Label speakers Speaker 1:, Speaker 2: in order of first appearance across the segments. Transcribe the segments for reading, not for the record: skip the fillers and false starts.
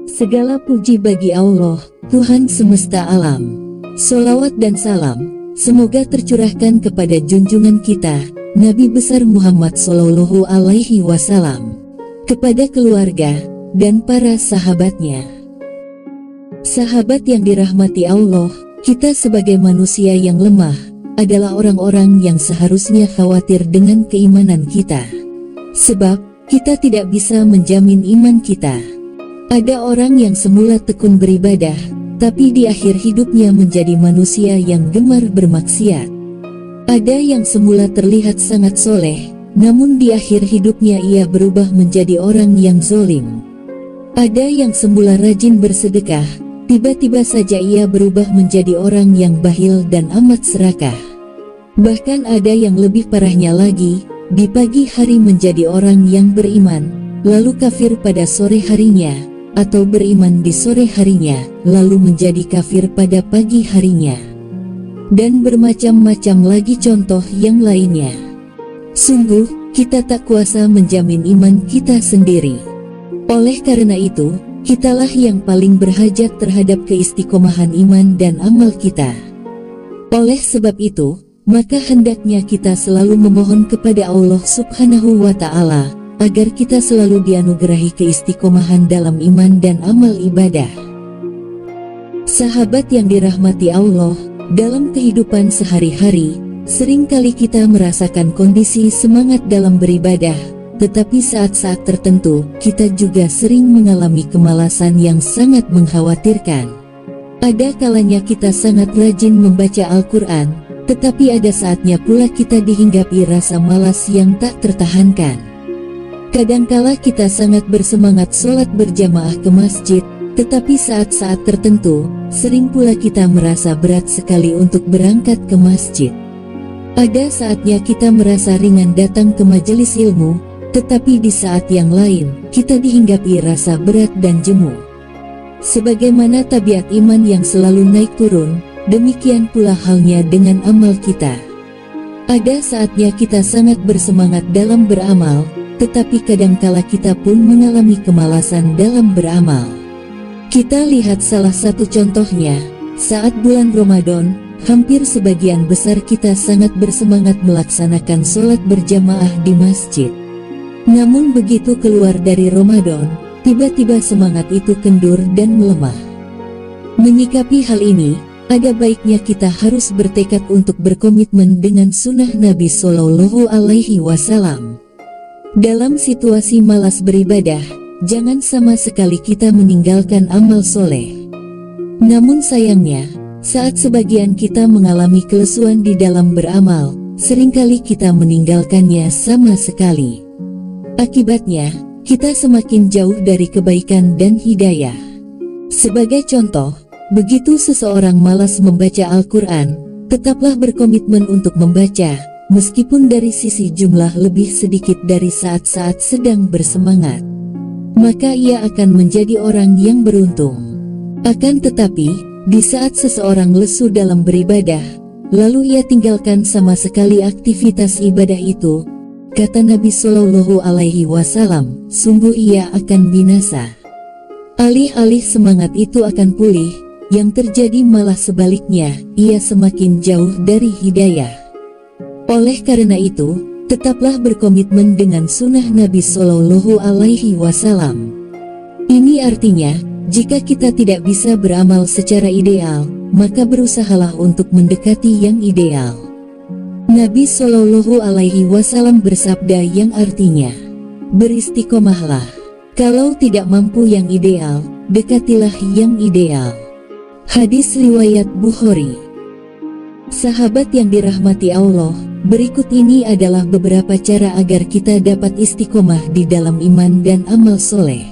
Speaker 1: Segala puji bagi Allah, Tuhan semesta alam. Sholawat dan salam semoga tercurahkan kepada junjungan kita, Nabi besar Muhammad Sallallahu Alaihi Wasallam, kepada keluarga dan para sahabatnya. Sahabat yang dirahmati Allah, kita sebagai manusia yang lemah adalah orang-orang yang seharusnya khawatir dengan keimanan kita. Sebab kita tidak bisa menjamin iman kita. Ada orang yang semula tekun beribadah, tapi di akhir hidupnya menjadi manusia yang gemar bermaksiat. Ada yang semula terlihat sangat soleh, namun di akhir hidupnya ia berubah menjadi orang yang zolim. Ada yang semula rajin bersedekah, tiba-tiba saja ia berubah menjadi orang yang bakhil dan amat serakah. Bahkan ada yang lebih parahnya lagi, di pagi hari menjadi orang yang beriman, lalu kafir pada sore harinya, atau beriman di sore harinya, lalu menjadi kafir pada pagi harinya. Dan bermacam-macam lagi contoh yang lainnya. Sungguh, kita tak kuasa menjamin iman kita sendiri. Oleh karena itu, kitalah yang paling berhajat terhadap keistiqomahan iman dan amal kita. Oleh sebab itu, maka hendaknya kita selalu memohon kepada Allah Subhanahu wa Ta'ala agar kita selalu dianugerahi keistiqomahan dalam iman dan amal ibadah. Sahabat yang dirahmati Allah, dalam kehidupan sehari-hari, seringkali kita merasakan kondisi semangat dalam beribadah, tetapi saat-saat tertentu, kita juga sering mengalami kemalasan yang sangat mengkhawatirkan. Ada kalanya kita sangat rajin membaca Al-Quran, tetapi ada saatnya pula kita dihinggapi rasa malas yang tak tertahankan. Kadangkala kita sangat bersemangat sholat berjamaah ke masjid, tetapi saat-saat tertentu, sering pula kita merasa berat sekali untuk berangkat ke masjid. Ada saatnya kita merasa ringan datang ke majelis ilmu, tetapi di saat yang lain, kita dihinggapi rasa berat dan jemu. Sebagaimana tabiat iman yang selalu naik turun, demikian pula halnya dengan amal kita. Ada saatnya kita sangat bersemangat dalam beramal, tetapi kadangkala kita pun mengalami kemalasan dalam beramal. Kita lihat salah satu contohnya, saat bulan Ramadan, hampir sebagian besar kita sangat bersemangat melaksanakan sholat berjamaah di masjid. Namun begitu keluar dari Ramadan, tiba-tiba semangat itu kendur dan melemah. Menyikapi hal ini, ada baiknya kita harus bertekad untuk berkomitmen dengan sunnah Nabi Sallallahu Alaihi Wasallam. Dalam situasi malas beribadah, jangan sama sekali kita meninggalkan amal soleh. Namun sayangnya, saat sebagian kita mengalami kelesuan di dalam beramal, seringkali kita meninggalkannya sama sekali. Akibatnya, kita semakin jauh dari kebaikan dan hidayah. Sebagai contoh, begitu seseorang malas membaca Al-Quran, tetaplah berkomitmen untuk membaca, meskipun dari sisi jumlah lebih sedikit dari saat-saat sedang bersemangat. Maka ia akan menjadi orang yang beruntung. Akan tetapi, di saat seseorang lesu dalam beribadah, lalu ia tinggalkan sama sekali aktivitas ibadah itu, kata Nabi Sallallahu Alaihi Wasallam, sungguh ia akan binasa. Alih-alih semangat itu akan pulih, yang terjadi malah sebaliknya, ia semakin jauh dari hidayah. Oleh karena itu, tetaplah berkomitmen dengan sunnah Nabi Sallallahu Alaihi Wasallam. Ini artinya, jika kita tidak bisa beramal secara ideal, maka berusahalah untuk mendekati yang ideal. Nabi Sallallahu Alaihi Wasallam bersabda yang artinya, beristiqomahlah. Kalau tidak mampu yang ideal, dekatilah yang ideal. Hadis riwayat Bukhari. Sahabat yang dirahmati Allah, berikut ini adalah beberapa cara agar kita dapat istiqomah di dalam iman dan amal soleh.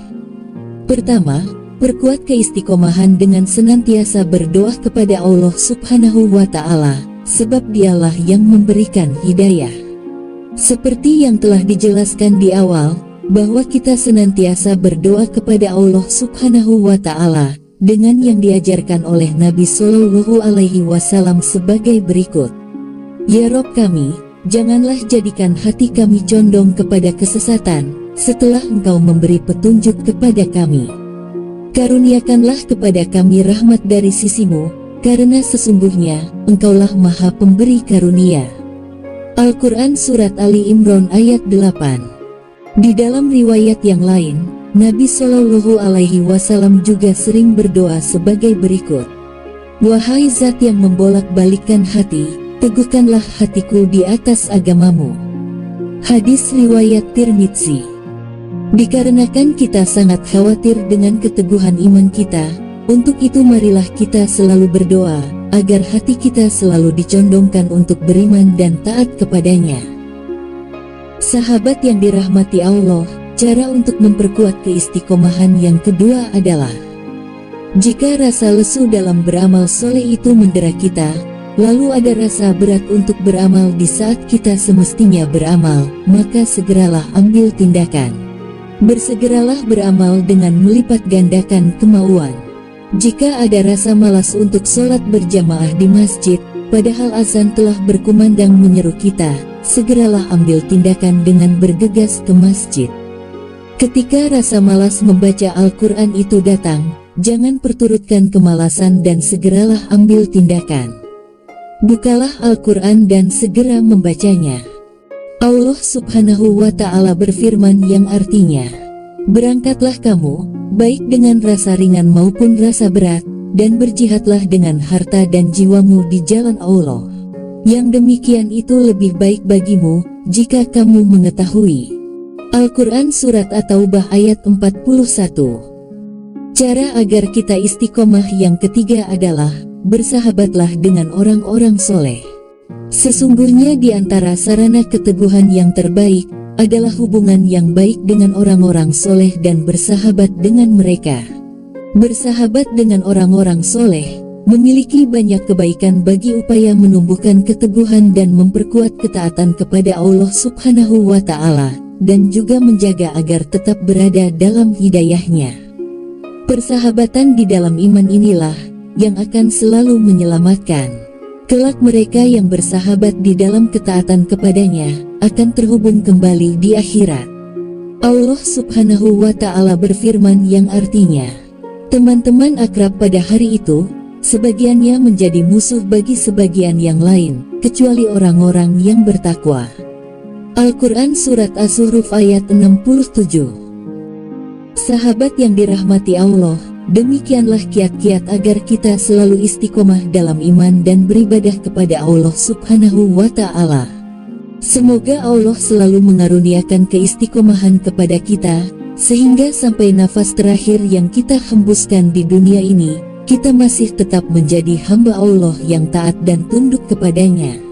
Speaker 1: Pertama, perkuat keistiqomahan dengan senantiasa berdoa kepada Allah Subhanahu wa Ta'ala, sebab Dialah yang memberikan hidayah. Seperti yang telah dijelaskan di awal, bahwa kita senantiasa berdoa kepada Allah Subhanahu wa Ta'ala dengan yang diajarkan oleh Nabi Sallallahu Alaihi Wasallam sebagai berikut. Ya Rob kami, janganlah jadikan hati kami condong kepada kesesatan, setelah Engkau memberi petunjuk kepada kami. Karuniakanlah kepada kami rahmat dari sisimu, karena sesungguhnya Engkaulah Maha Pemberi Karunia. Al-Quran Surat Ali Imran ayat 8. Di dalam riwayat yang lain, Nabi Shallallahu Alaihi Wasallam juga sering berdoa sebagai berikut. Wahai Zat yang membolak-balikkan hati, teguhkanlah hatiku di atas agamamu. Hadis riwayat Tirmidzi. Dikarenakan kita sangat khawatir dengan keteguhan iman kita, untuk itu marilah kita selalu berdoa, agar hati kita selalu dicondongkan untuk beriman dan taat kepadanya. Sahabat yang dirahmati Allah, cara untuk memperkuat keistiqomahan yang kedua adalah, jika rasa lesu dalam beramal soleh itu mendera kita, lalu ada rasa berat untuk beramal di saat kita semestinya beramal, maka segeralah ambil tindakan. Bersegeralah beramal dengan melipat gandakan kemauan. Jika ada rasa malas untuk sholat berjamaah di masjid, padahal azan telah berkumandang menyeru kita, segeralah ambil tindakan dengan bergegas ke masjid. Ketika rasa malas membaca Al-Quran itu datang, jangan perturutkan kemalasan dan segeralah ambil tindakan. Bukalah Al-Quran dan segera membacanya. Allah Subhanahu wa Ta'ala berfirman yang artinya, berangkatlah kamu, baik dengan rasa ringan maupun rasa berat, dan berjihadlah dengan harta dan jiwamu di jalan Allah. Yang demikian itu lebih baik bagimu, jika kamu mengetahui. Al-Quran Surat At-Taubah ayat 41. Cara agar kita istiqomah yang ketiga adalah, bersahabatlah dengan orang-orang soleh. Sesungguhnya di antara sarana keteguhan yang terbaik adalah hubungan yang baik dengan orang-orang soleh dan bersahabat dengan mereka. Bersahabat dengan orang-orang soleh memiliki banyak kebaikan bagi upaya menumbuhkan keteguhan dan memperkuat ketaatan kepada Allah Subhanahu wa Ta'ala, dan juga menjaga agar tetap berada dalam hidayahnya. Persahabatan di dalam iman inilah yang akan selalu menyelamatkan. Kelak mereka yang bersahabat di dalam ketaatan kepadanya akan terhubung kembali di akhirat. Allah Subhanahu wa Ta'ala berfirman yang artinya, teman-teman akrab pada hari itu, sebagiannya menjadi musuh bagi sebagian yang lain, kecuali orang-orang yang bertakwa. Al-Quran Surat As-Zuhruf ayat 67. Sahabat yang dirahmati Allah, demikianlah kiat-kiat agar kita selalu istiqomah dalam iman dan beribadah kepada Allah Subhanahu wa Ta'ala. Semoga Allah selalu mengaruniakan keistiqomahan kepada kita, sehingga sampai nafas terakhir yang kita hembuskan di dunia ini, kita masih tetap menjadi hamba Allah yang taat dan tunduk kepadanya.